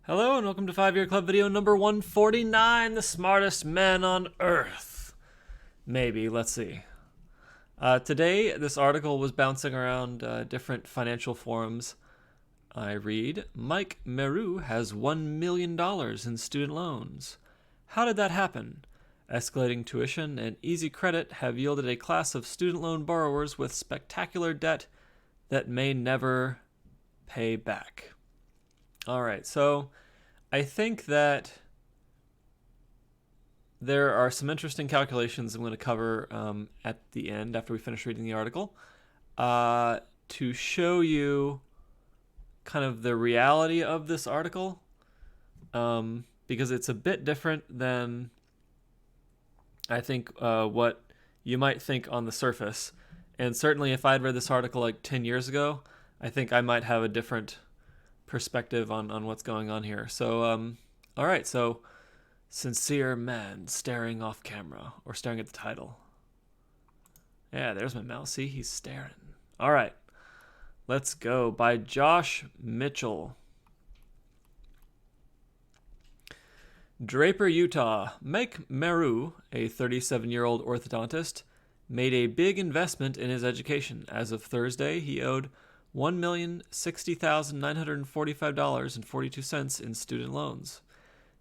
Hello and welcome to 5 Year Club video number 149, the smartest men on earth. Maybe, let's see. Today, this article was bouncing around different financial forums. I read, Mike Meru has $1 million in student loans. How did that happen? Escalating tuition and easy credit have yielded a class of student loan borrowers with spectacular debt that may never pay back. All right, so I think that there are some interesting calculations I'm going to cover at the end after we finish reading the article to show you kind of the reality of this article because it's a bit different than I think what you might think on the surface. And certainly if I'd read this article like 10 years ago, I think I might have a different perspective on what's going on here. So, all right. So, sincere man staring off camera or staring at the title. Yeah, there's my mouse. See, he's staring. All right. Let's go. By Josh Mitchell. Draper, Utah. Mike Meru, a 37-year-old orthodontist, made a big investment in his education. As of Thursday, he owed $1,060,945.42 in student loans.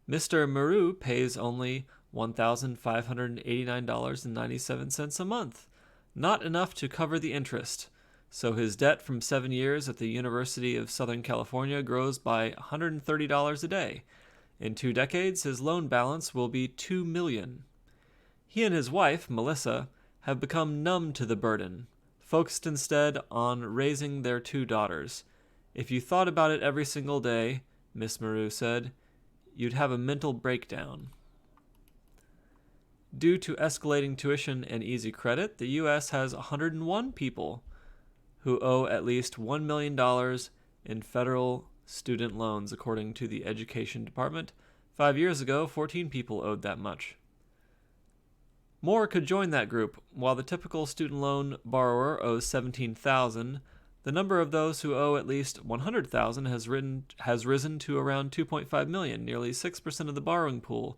Mr. Meru pays only $1,589.97 a month, not enough to cover the interest, so his debt from 7 years at the University of Southern California grows by $130 a day. In 2 decades, his loan balance will be $2 million. He and his wife, Melissa, have become numb to the burden, focused instead on raising their 2 daughters. If you thought about it every single day, Miss Meru said, you'd have a mental breakdown. Due to escalating tuition and easy credit, the U.S. has 101 people who owe at least $1 million in federal student loans, according to the Education Department. 5 years ago, 14 people owed that much. More could join that group. While the typical student loan borrower owes $17,000, the number of those who owe at least $100,000 has risen to around 2.5 million, nearly 6% of the borrowing pool,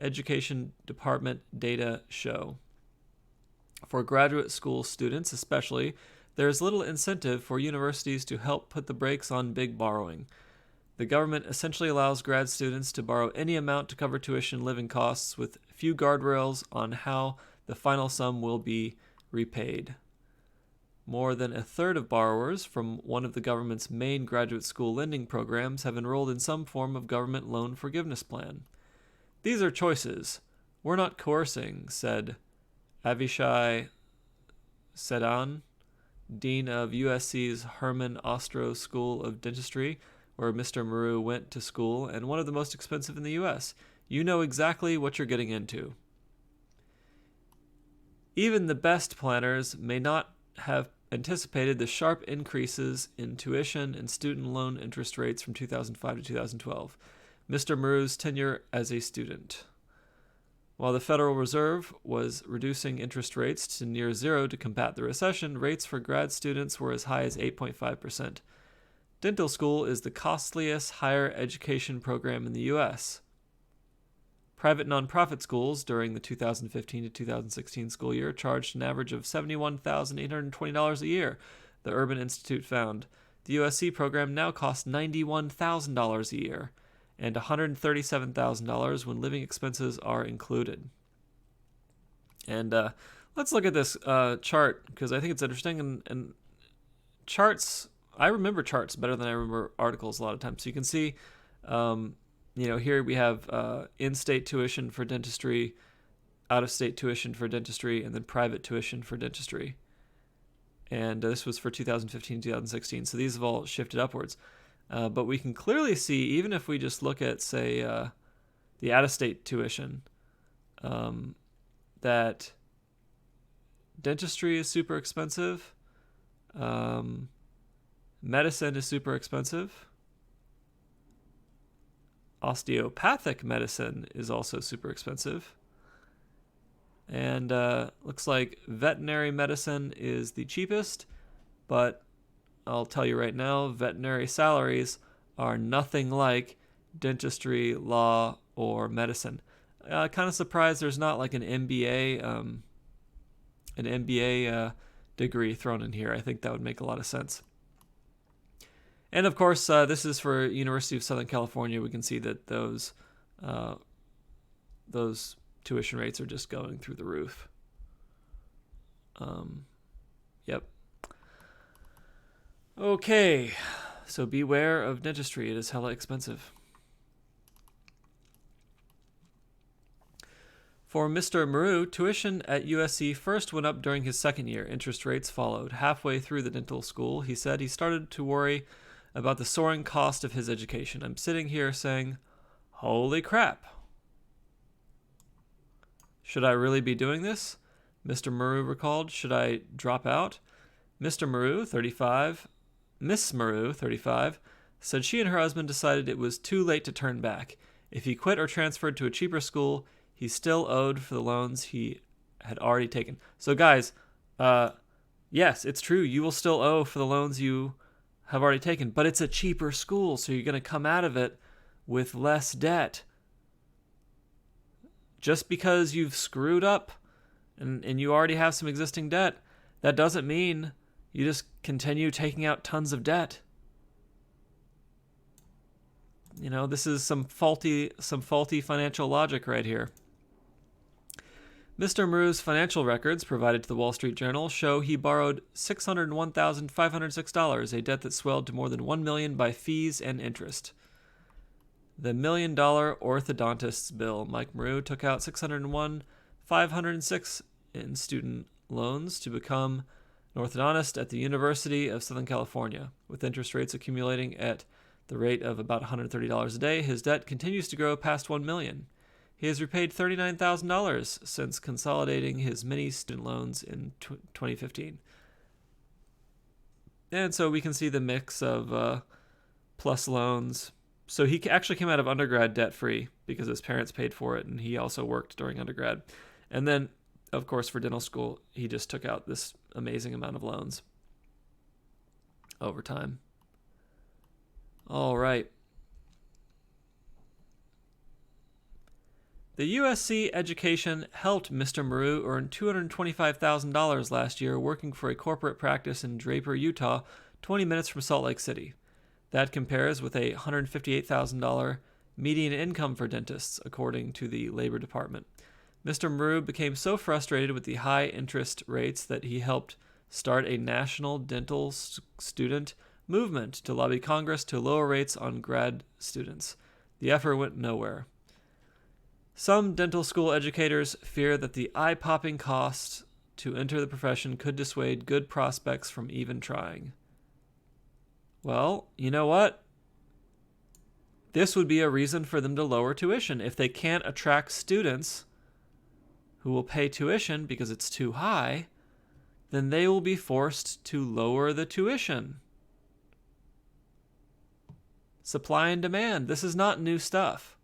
Education Department data show. For graduate school students especially, there is little incentive for universities to help put the brakes on big borrowing. The government essentially allows grad students to borrow any amount to cover tuition and living costs, with few guardrails on how the final sum will be repaid. More than a third of borrowers from one of the government's main graduate school lending programs have enrolled in some form of government loan forgiveness plan. These are choices. We're not coercing, said Avishai Sedan, dean of USC's Herman Ostrow School of Dentistry, where Mr. Meru went to school, and one of the most expensive in the U.S. You know exactly what you're getting into. Even the best planners may not have anticipated the sharp increases in tuition and student loan interest rates from 2005 to 2012. Mr. Meru's tenure as a student. While the Federal Reserve was reducing interest rates to near zero to combat the recession, rates for grad students were as high as 8.5%. Dental school is the costliest higher education program in the U.S. Private nonprofit schools during the 2015 to 2016 school year charged an average of $71,820 a year, the Urban Institute found. The USC program now costs $91,000 a year, and $137,000 when living expenses are included. And let's look at this chart, because I think it's interesting. And charts, I remember charts better than I remember articles a lot of times. So you can see, here we have in-state tuition for dentistry, out-of-state tuition for dentistry, and then private tuition for dentistry. And this was for 2015, 2016. So these have all shifted upwards. But we can clearly see, even if we just look at, say, the out-of-state tuition, that dentistry is super expensive. Medicine is super expensive. Osteopathic medicine is also super expensive. And looks like veterinary medicine is the cheapest, but I'll tell you right now, veterinary salaries are nothing like dentistry, law, or medicine. Kind of surprised there's not like an MBA degree thrown in here. I think that would make a lot of sense. And of course, this is for University of Southern California. We can see that those tuition rates are just going through the roof. Yep. Okay, so beware of dentistry. It is hella expensive. For Mr. Maru, tuition at USC first went up during his second year. Interest rates followed. Halfway through the dental school, he said he started to worry about the soaring cost of his education. I'm sitting here saying, holy crap. Should I really be doing this? Mr. Maru recalled. Should I drop out? Miss Maru, 35, said she and her husband decided it was too late to turn back. If he quit or transferred to a cheaper school, he still owed for the loans he had already taken. So guys, yes, it's true. You will still owe for the loans you have already taken, but it's a cheaper school, so you're going to come out of it with less debt. Just because you've screwed up and you already have some existing debt, that doesn't mean you just continue taking out tons of debt. You know, this is some faulty financial logic right here. Mr. Maru's financial records provided to the Wall Street Journal show he borrowed $601,506, a debt that swelled to more than $1 million by fees and interest. The $1 million orthodontist's bill. Mike Maru took out $601,506 in student loans to become an orthodontist at the University of Southern California. With interest rates accumulating at the rate of about $130 a day, his debt continues to grow past $1 million. He has repaid $39,000 since consolidating his many student loans in 2015. And so we can see the mix of plus loans. So he actually came out of undergrad debt-free because his parents paid for it, and he also worked during undergrad. And then, of course, for dental school, he just took out this amazing amount of loans over time. All right. The USC education helped Mr. Maru earn $225,000 last year working for a corporate practice in Draper, Utah, 20 minutes from Salt Lake City. That compares with a $158,000 median income for dentists, according to the Labor Department. Mr. Maru became so frustrated with the high interest rates that he helped start a national dental student movement to lobby Congress to lower rates on grad students. The effort went nowhere. Some dental school educators fear that the eye-popping cost to enter the profession could dissuade good prospects from even trying. Well, you know what? This would be a reason for them to lower tuition. If they can't attract students who will pay tuition because it's too high, then they will be forced to lower the tuition. Supply and demand. This is not new stuff.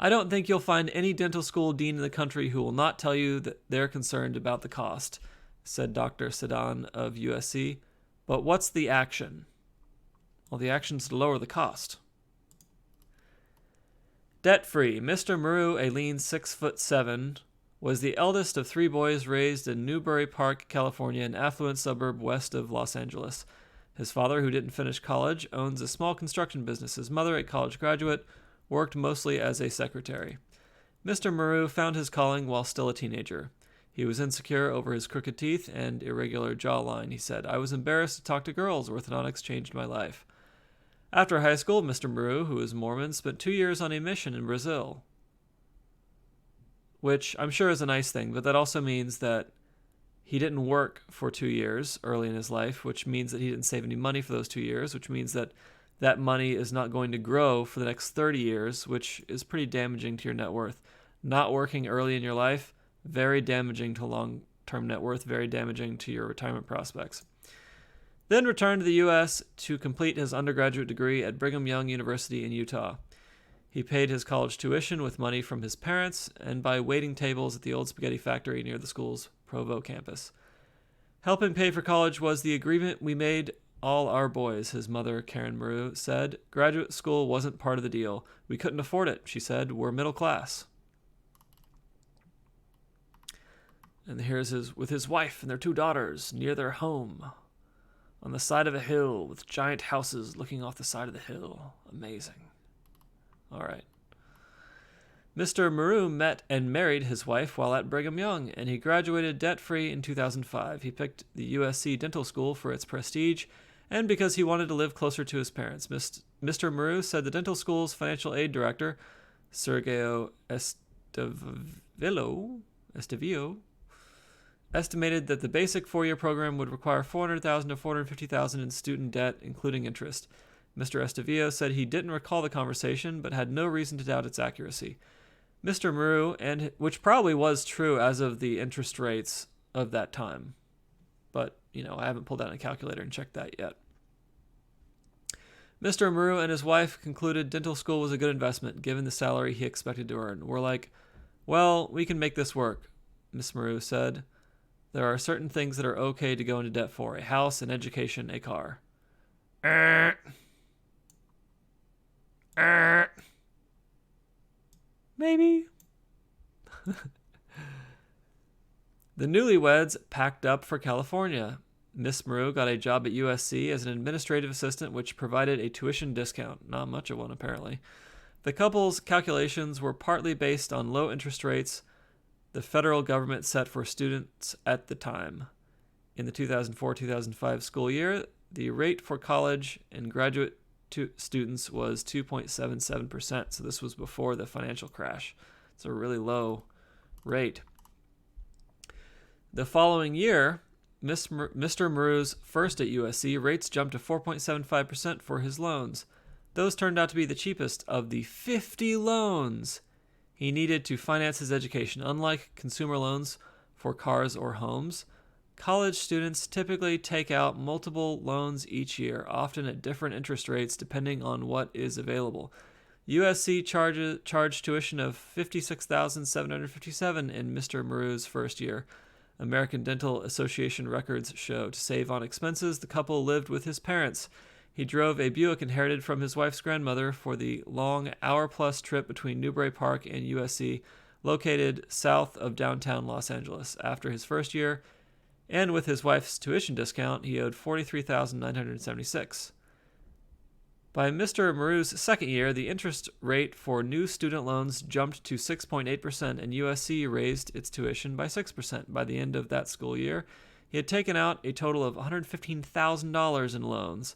I don't think you'll find any dental school dean in the country who will not tell you that they're concerned about the cost, said Dr. Sedan of USC. But what's the action? Well, the action is to lower the cost. Debt-free. Mr. Maru, a lean 6'7", was the eldest of three boys raised in Newbury Park, California, an affluent suburb west of Los Angeles. His father, who didn't finish college, owns a small construction business. His mother, a college graduate, worked mostly as a secretary. Mr. Maru found his calling while still a teenager. He was insecure over his crooked teeth and irregular jawline, he said. I was embarrassed to talk to girls. Orthodontics changed my life. After high school, Mr. Maru, who is Mormon, spent 2 years on a mission in Brazil. Which I'm sure is a nice thing, but that also means that he didn't work for 2 years early in his life, which means that he didn't save any money for those 2 years, which means that that money is not going to grow for the next 30 years, which is pretty damaging to your net worth. Not working early in your life, very damaging to long-term net worth, very damaging to your retirement prospects. Then returned to the U.S. to complete his undergraduate degree at Brigham Young University in Utah. He paid his college tuition with money from his parents and by waiting tables at the old spaghetti factory near the school's Provo campus. Helping pay for college was the agreement we made all our boys, his mother, Karen Maru, said. Graduate school wasn't part of the deal. We couldn't afford it, she said. We're middle class. And here's with his wife and their 2 daughters near their home on the side of a hill with giant houses looking off the side of the hill. Amazing. All right. Mr. Maru met and married his wife while at Brigham Young, and he graduated debt-free in 2005. He picked the USC Dental School for its prestige and because he wanted to live closer to his parents. Mr. Maru said the dental school's financial aid director, Sergio Estevillo, estimated that the basic 4-year program would require $400,000 to $450,000 in student debt, including interest. Mr. Estevillo said he didn't recall the conversation, but had no reason to doubt its accuracy. Mr. Maru, which probably was true as of the interest rates of that time, but I haven't pulled out a calculator and checked that yet. Mr. Maru and his wife concluded dental school was a good investment, given the salary he expected to earn. We're like, well, we can make this work, Ms. Maru said. There are certain things that are okay to go into debt for: a house, an education, a car. Maybe. The newlyweds packed up for California. Miss Maru got a job at USC as an administrative assistant, which provided a tuition discount. Not much of one, apparently. The couple's calculations were partly based on low interest rates the federal government set for students at the time. In the 2004-2005 school year, the rate for college and graduate students was 2.77%, so this was before the financial crash. It's a really low rate. The following year, Mr. Maru's first at USC, rates jumped to 4.75% for his loans. Those turned out to be the cheapest of the 50 loans he needed to finance his education. Unlike consumer loans for cars or homes, college students typically take out multiple loans each year, often at different interest rates depending on what is available. USC charged tuition of $56,757 in Mr. Maru's first year. American Dental Association records show. To save on expenses, the couple lived with his parents. He drove a Buick inherited from his wife's grandmother for the long hour-plus trip between Newbury Park and USC, located south of downtown Los Angeles. After his first year, and with his wife's tuition discount, he owed $43,976. By Mr. Maru's second year, the interest rate for new student loans jumped to 6.8%, and USC raised its tuition by 6%. By the end of that school year, he had taken out a total of $115,000 in loans.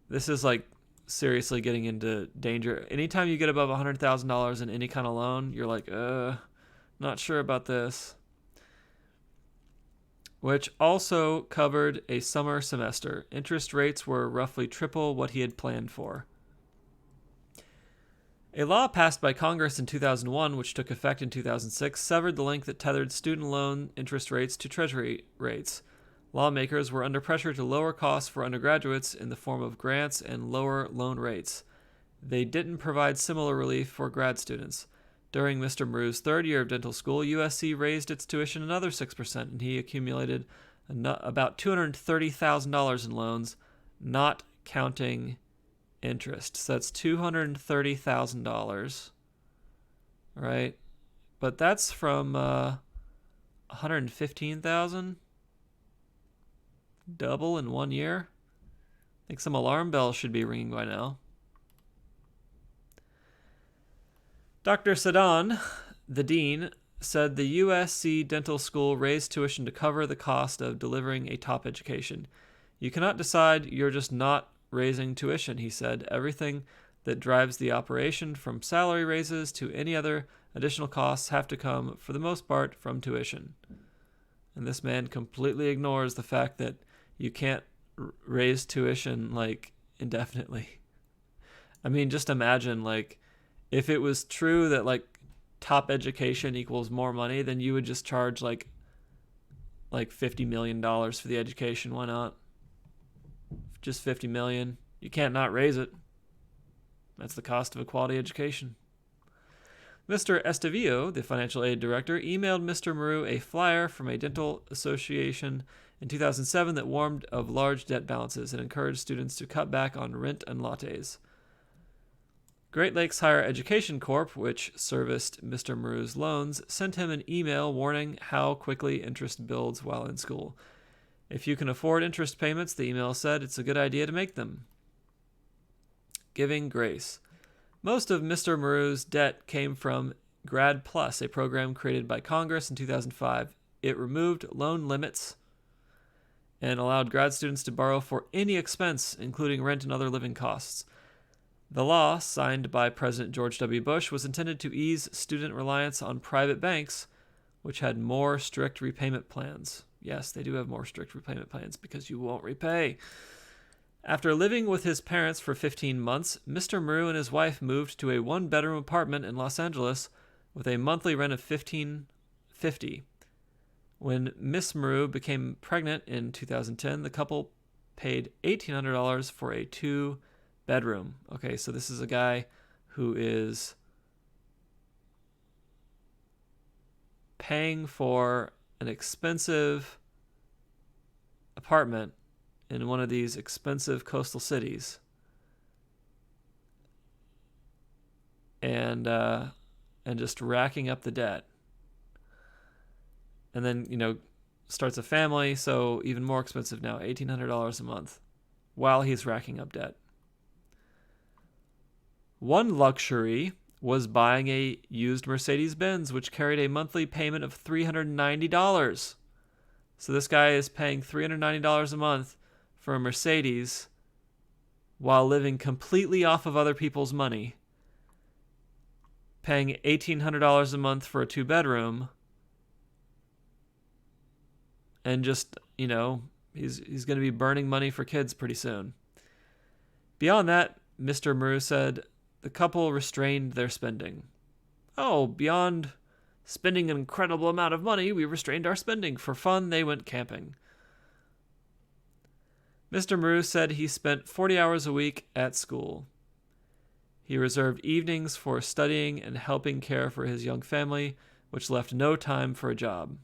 This is like seriously getting into danger. Anytime you get above $100,000 in any kind of loan, you're like, not sure about this. Which also covered a summer semester. Interest rates were roughly triple what he had planned for. A law passed by Congress in 2001, which took effect in 2006, severed the link that tethered student loan interest rates to Treasury rates. Lawmakers were under pressure to lower costs for undergraduates in the form of grants and lower loan rates. They didn't provide similar relief for grad students. During Mr. Maru's third year of dental school, USC raised its tuition another 6%, and he accumulated about $230,000 in loans, not counting interest. So that's $230,000, right? But that's from $115,000, double in 1 year. I think some alarm bells should be ringing by now. Dr. Sadan, the dean, said the USC Dental School raised tuition to cover the cost of delivering a top education. You cannot decide you're just not raising tuition, he said. Everything that drives the operation, from salary raises to any other additional costs, have to come, for the most part, from tuition. And this man completely ignores the fact that you can't raise tuition, indefinitely. I mean, just imagine, if it was true that top education equals more money, then you would just charge like $50 million for the education. Why not? Just $50 million. You can't not raise it. That's the cost of a quality education. Mr. Estevillo, the financial aid director, emailed Mr. Maru a flyer from a dental association in 2007 that warned of large debt balances and encouraged students to cut back on rent and lattes. Great Lakes Higher Education Corp., which serviced Mr. Maru's loans, sent him an email warning how quickly interest builds while in school. If you can afford interest payments, the email said, it's a good idea to make them. Giving grace. Most of Mr. Maru's debt came from Grad Plus, a program created by Congress in 2005. It removed loan limits and allowed grad students to borrow for any expense, including rent and other living costs. The law, signed by President George W. Bush, was intended to ease student reliance on private banks, which had more strict repayment plans. Yes, they do have more strict repayment plans because you won't repay. After living with his parents for 15 months, Mr. Maru and his wife moved to a one-bedroom apartment in Los Angeles with a monthly rent of $1,550. When Miss Maru became pregnant in 2010, the couple paid $1,800 for a two-bedroom. Okay, so this is a guy who is paying for an expensive apartment in one of these expensive coastal cities, and just racking up the debt. And then, starts a family, so even more expensive now, $1,800 a month, while he's racking up debt. One luxury was buying a used Mercedes-Benz, which carried a monthly payment of $390. So this guy is paying $390 a month for a Mercedes while living completely off of other people's money, paying $1,800 a month for a two-bedroom, and just, he's going to be burning money for kids pretty soon. Beyond that, Mr. Maru said, the couple restrained their spending. Oh, beyond spending an incredible amount of money, we restrained our spending. For fun, they went camping. Mr. Maru said he spent 40 hours a week at school. He reserved evenings for studying and helping care for his young family, which left no time for a job.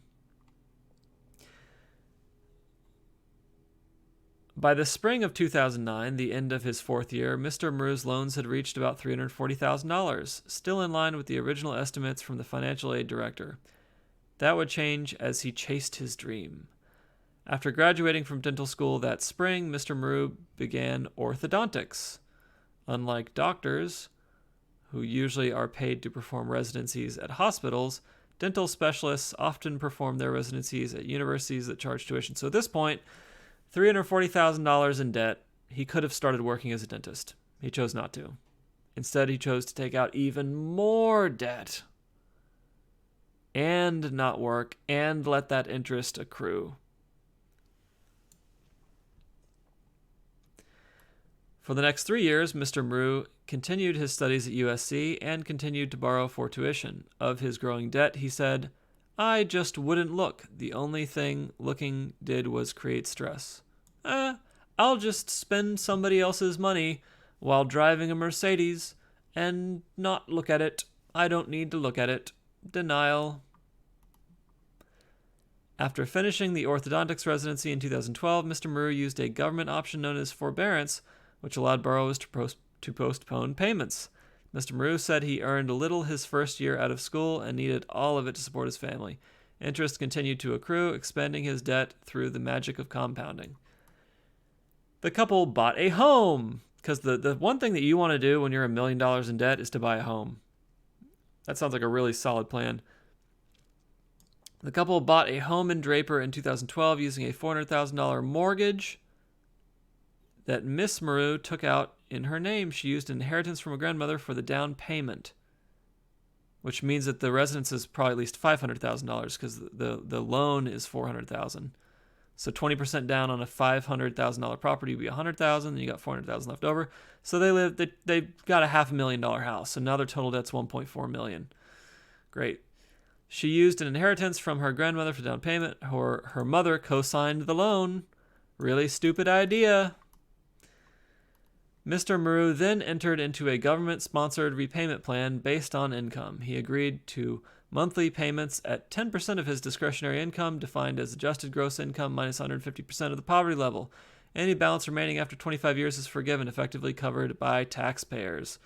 By the spring of 2009, the end of his fourth year, Mr. Maru's loans had reached about $340,000, still in line with the original estimates from the financial aid director. That would change as he chased his dream. After graduating from dental school that spring, Mr. Maru began orthodontics. Unlike doctors, who usually are paid to perform residencies at hospitals, dental specialists often perform their residencies at universities that charge tuition. So at this point, $340,000 in debt, he could have started working as a dentist. He chose not to. Instead, he chose to take out even more debt and not work and let that interest accrue. For the next 3 years, Mr. Maru continued his studies at USC and continued to borrow for tuition. Of his growing debt, he said, I just wouldn't look. The only thing looking did was create stress. I'll just spend somebody else's money while driving a Mercedes and not look at it. I don't need to look at it. Denial. After finishing the orthodontics residency in 2012, Mr. Maru used a government option known as forbearance, which allowed borrowers to postpone payments. Mr. Maru said he earned little his first year out of school and needed all of it to support his family. Interest continued to accrue, expanding his debt through the magic of compounding. The couple bought a home, because the one thing that you want to do when you're $1 million in debt is to buy a home. That sounds like a really solid plan. The couple bought a home in Draper in 2012 using a $400,000 mortgage that Miss Maru took out in her name. She used an inheritance from a grandmother for the down payment, which means that the residence is probably at least $500,000 because the loan is $400,000. So 20% down on a $500,000 property would be $100,000, and you got $400,000 left over. So they got a $500,000 house. So now their total debt's $1.4 million. Great. She used an inheritance from her grandmother for down payment. Her mother co-signed the loan. Really stupid idea. Mr. Maru then entered into a government-sponsored repayment plan based on income. He agreed to monthly payments at 10% of his discretionary income, defined as adjusted gross income minus 150% of the poverty level. Any balance remaining after 25 years is forgiven, effectively covered by taxpayers.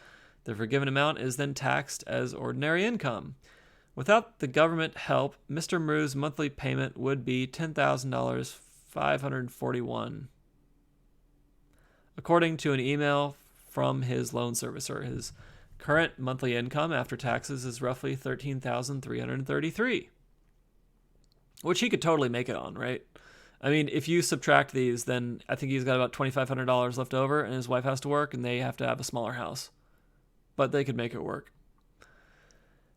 The forgiven amount is then taxed as ordinary income. Without the government help, Mr. Mru's monthly payment would be $10,541. According to an email from his loan servicer, his current monthly income after taxes is roughly $13,333, which he could totally make it on, right? I mean, if you subtract these, then I think he's got about $2,500 left over, and his wife has to work, and they have to have a smaller house. But they could make it work.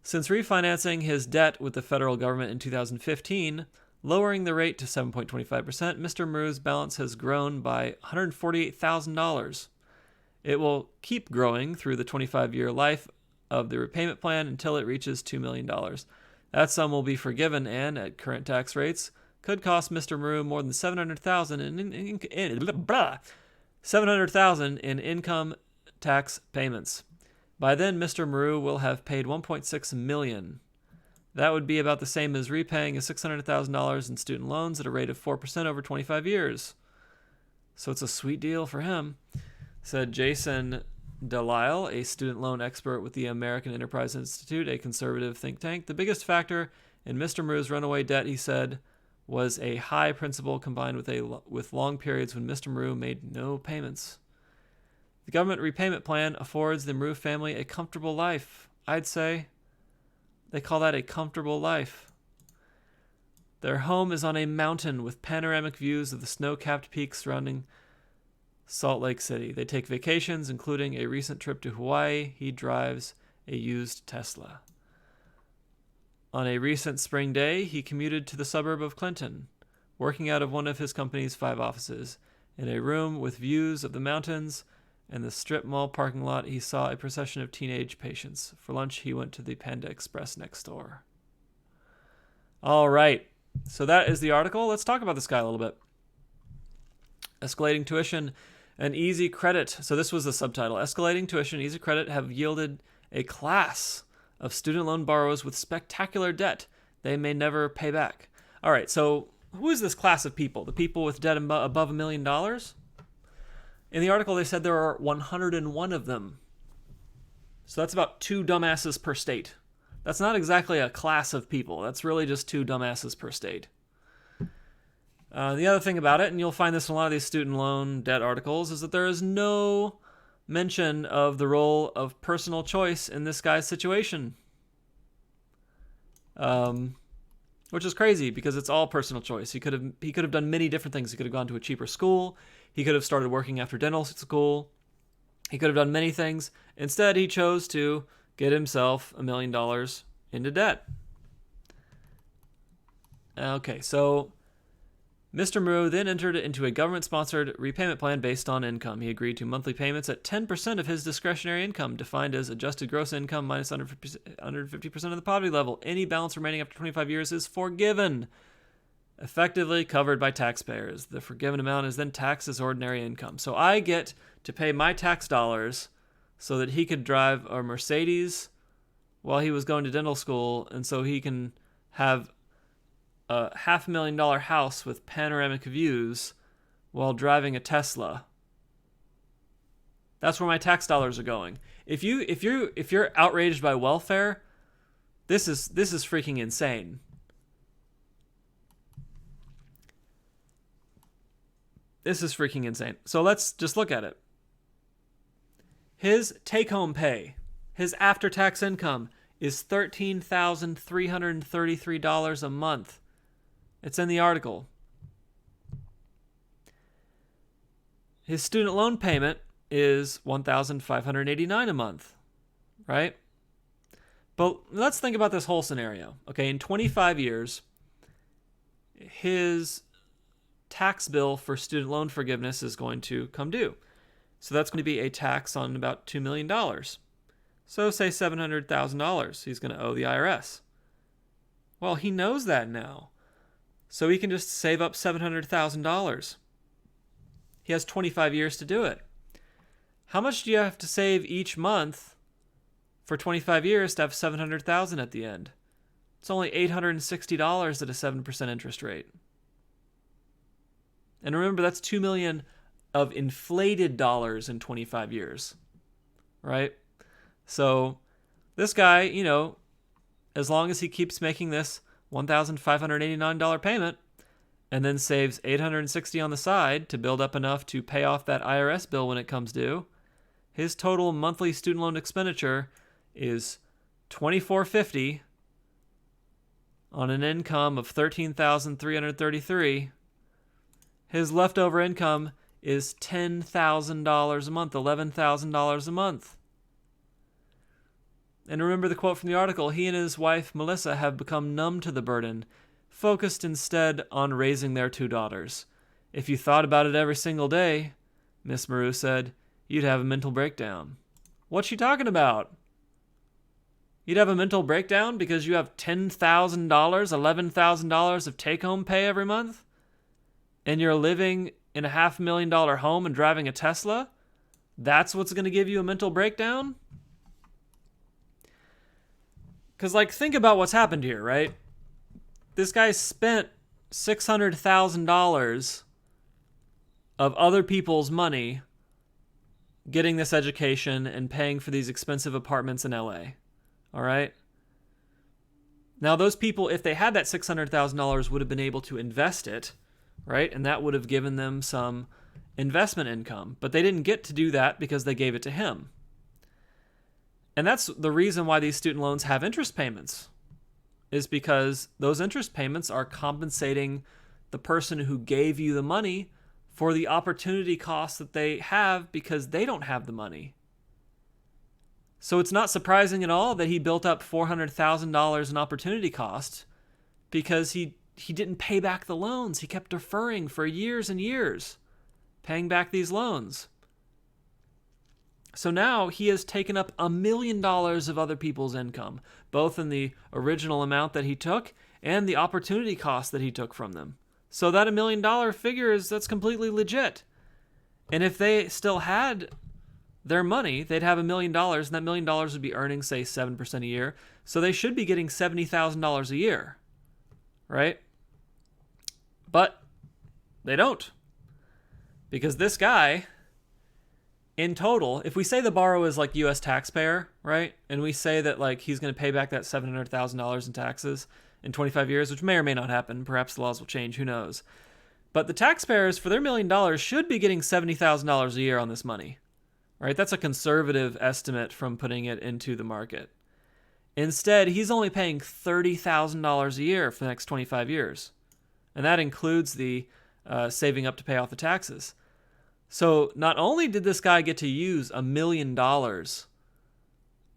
Since refinancing his debt with the federal government in 2015, lowering the rate to 7.25%, Mr. Mru's balance has grown by $148,000. It will keep growing through the 25-year life of the repayment plan until it reaches $2 million. That sum will be forgiven and, at current tax rates, could cost Mr. Mru more than $700,000 in income tax payments. By then, Mr. Mru will have paid $1.6 million. That would be about the same as repaying his $600,000 in student loans at a rate of 4% over 25 years. So it's a sweet deal for him, said Jason Delisle, a student loan expert with the American Enterprise Institute, a conservative think tank. The biggest factor in Mr. Mru's runaway debt, he said, was a high principal combined with long periods when Mr. Mru made no payments. The government repayment plan affords the Mru family a comfortable life. I'd say they call that a comfortable life. Their home is on a mountain with panoramic views of the snow-capped peaks surrounding Salt Lake City. They take vacations, including a recent trip to Hawaii. He drives a used Tesla. On a recent spring day, he commuted to the suburb of Clinton, working out of one of his company's 5 offices. In a room with views of the mountains and the strip mall parking lot, he saw a procession of teenage patients. For lunch, he went to the Panda Express next door. All right, so that is the article. Let's talk about this guy a little bit. Escalating tuition and easy credit. So this was the subtitle. Escalating tuition and easy credit have yielded a class of student loan borrowers with spectacular debt they may never pay back. All right, so who is this class of people? The people with debt above $1 million? In the article, they said there are 101 of them. So that's about 2 dumbasses per state. That's not exactly a class of people. That's really just 2 dumbasses per state. The other thing about it, and you'll find this in a lot of these student loan debt articles, is that there is no mention of the role of personal choice in this guy's situation. Which is crazy because it's all personal choice. He could have done many different things. He could have gone to a cheaper school. He could have started working after dental school. He could have done many things. Instead, he chose to get himself $1 million into debt. Okay, so Mr. Mru then entered into a government-sponsored repayment plan based on income. He agreed to monthly payments at 10% of his discretionary income, defined as adjusted gross income minus 150% of the poverty level. Any balance remaining after 25 years is forgiven, effectively covered by taxpayers. The forgiven amount is then taxed as ordinary income. So I get to pay my tax dollars so that he could drive a Mercedes while he was going to dental school, and so he can have a $500,000 house with panoramic views while driving a Tesla. That's where my tax dollars are going. If you're outraged by welfare, this is freaking insane. This is freaking insane. So let's just look at it. His take-home pay, his after-tax income, is $13,333 a month. It's in the article. His student loan payment is $1,589 a month, right? But let's think about this whole scenario. Okay, in 25 years, his tax bill for student loan forgiveness is going to come due. So that's going to be a tax on about $2 million. So say $700,000 he's going to owe the IRS. Well, he knows that now. So he can just save up $700,000. He has 25 years to do it. How much do you have to save each month for 25 years to have $700,000 at the end? It's only $860 at a 7% interest rate. And remember, that's $2 million of inflated dollars in 25 years, right? So this guy, you know, as long as he keeps making this $1,589 payment and then saves $860 on the side to build up enough to pay off that IRS bill when it comes due, his total monthly student loan expenditure is $2,450 on an income of $13,333. His leftover income is $10,000 a month, $11,000 a month. And remember the quote from the article, he and his wife, Melissa, have become numb to the burden, focused instead on raising their 2 daughters. If you thought about it every single day, Miss Maru said, you'd have a mental breakdown. What's she talking about? You'd have a mental breakdown because you have $10,000, $11,000 of take-home pay every month? And you're living in a $500,000 home and driving a Tesla? That's what's going to give you a mental breakdown? Because, like, think about what's happened here, right? This guy spent $600,000 of other people's money getting this education and paying for these expensive apartments in LA. All right? Now, those people, if they had that $600,000, would have been able to invest it, right? And that would have given them some investment income. But they didn't get to do that because they gave it to him. And that's the reason why these student loans have interest payments, is because those interest payments are compensating the person who gave you the money for the opportunity costs that they have because they don't have the money. So it's not surprising at all that he built up $400,000 in opportunity costs because he didn't pay back the loans. He kept deferring for years and years, paying back these loans. So now he has taken up $1 million of other people's income, both in the original amount that he took and the opportunity cost that he took from them. So that $1 million figure that's completely legit. And if they still had their money, they'd have $1 million, and that $1 million would be earning, say, 7% a year. So they should be getting $70,000 a year, right? But they don't. Because this guy, in total, if we say the borrower is like U.S. taxpayer, right? And we say that like he's going to pay back that $700,000 in taxes in 25 years, which may or may not happen. Perhaps the laws will change. Who knows? But the taxpayers, for their $1 million, should be getting $70,000 a year on this money, right? That's a conservative estimate from putting it into the market. Instead, he's only paying $30,000 a year for the next 25 years. And that includes the saving up to pay off the taxes. So not only did this guy get to use $1 million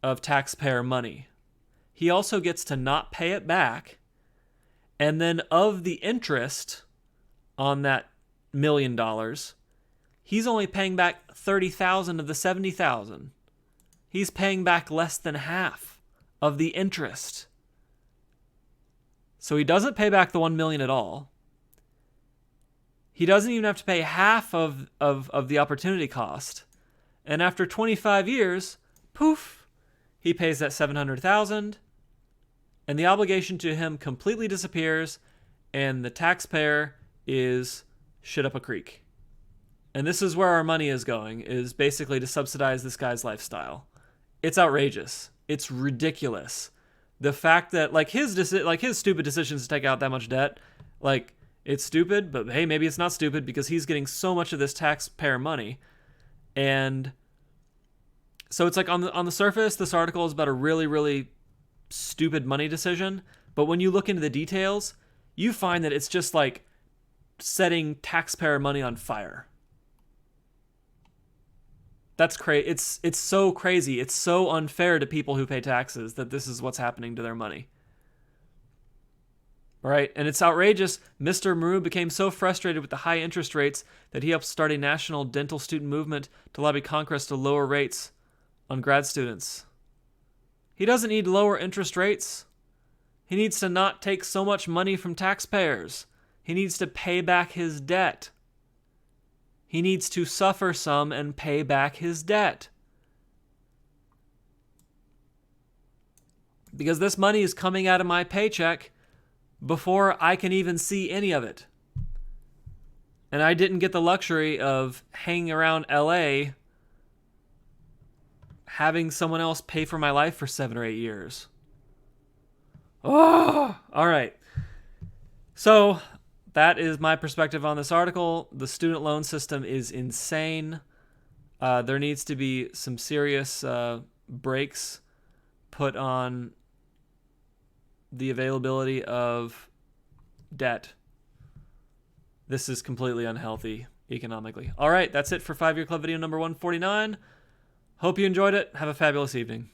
of taxpayer money, he also gets to not pay it back. And then of the interest on that $1 million, he's only paying back $30,000 of the $70,000. He's paying back less than half of the interest. So he doesn't pay back the $1 million at all. He doesn't even have to pay half of the opportunity cost. And after 25 years, poof, he pays that $700,000, and the obligation to him completely disappears, and the taxpayer is shit up a creek. And this is where our money is going, is basically to subsidize this guy's lifestyle. It's outrageous. It's ridiculous. The fact that his stupid decisions to take out that much debt, it's stupid, but hey, maybe it's not stupid because he's getting so much of this taxpayer money. And so it's like on the surface, this article is about a really, really stupid money decision. But when you look into the details, you find that it's just like setting taxpayer money on fire. That's crazy. It's so crazy. It's so unfair to people who pay taxes that this is what's happening to their money. Right? And it's outrageous. Mr. Maru became so frustrated with the high interest rates that he helped start a national dental student movement to lobby Congress to lower rates on grad students. He doesn't need lower interest rates. He needs to not take so much money from taxpayers. He needs to pay back his debt. He needs to suffer some and pay back his debt. because this money is coming out of my paycheck before I can even see any of it. And I didn't get the luxury of hanging around LA having someone else pay for my life for 7 or 8 years. Oh, all right. So that is my perspective on this article. The student loan system is insane. There needs to be some serious brakes put on the availability of debt. This is completely unhealthy economically. All right, that's it for 5 Year Club video number 149. Hope you enjoyed it. Have a fabulous evening.